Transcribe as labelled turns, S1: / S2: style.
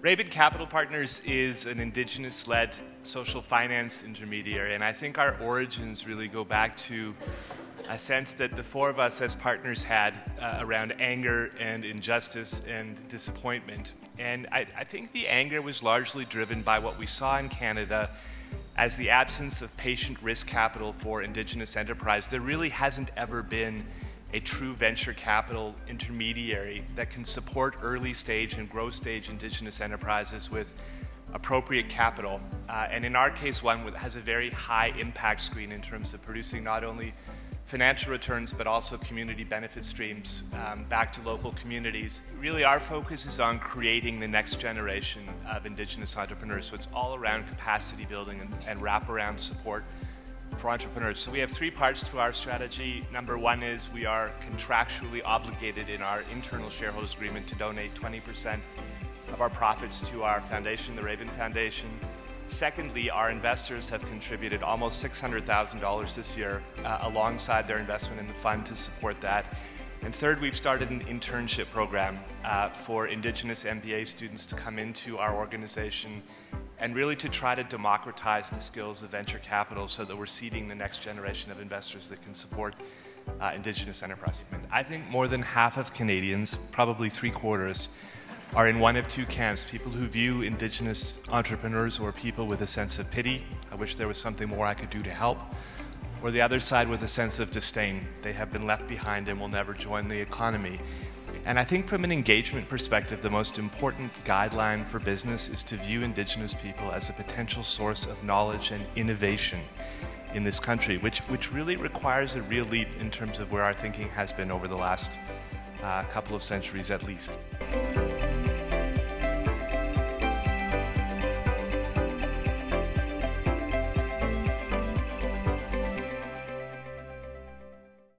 S1: Raven Capital Partners is an Indigenous-led social finance intermediary, and I think our origins really go back to a sense that the four of us as partners had around anger and injustice and disappointment. And I think the anger was largely driven by what we saw in Canada as the absence of patient risk capital for Indigenous enterprise. There really hasn't ever been a true venture capital intermediary that can support early stage and growth stage Indigenous enterprises with appropriate capital. And in our case, one that has a very high impact screen in terms of producing not only financial returns, but also community benefit streams back to local communities. Really, our focus is on creating the next generation of Indigenous entrepreneurs. So it's all around capacity building and wraparound support for entrepreneurs. So we have three parts to our strategy. Number one is we are contractually obligated in our internal shareholders agreement to donate 20% of our profits to our foundation, the Raven Foundation. Secondly, our investors have contributed almost $600,000 this year alongside their investment in the fund to support that. And third, we've started an internship program for Indigenous MBA students to come into our organization and really to try to democratize the skills of venture capital so that we're seeding the next generation of investors that can support Indigenous enterprise. I think more than half of Canadians, probably 3/4, are in one of two camps: people who view Indigenous entrepreneurs or people with a sense of pity, I wish there was something more I could do to help, or the other side with a sense of disdain. They have been left behind and will never join the economy. And I think from an engagement perspective, the most important guideline for business is to view Indigenous people as a potential source of knowledge and innovation in this country, which really requires a real leap in terms of where our thinking has been over the last couple of centuries at least.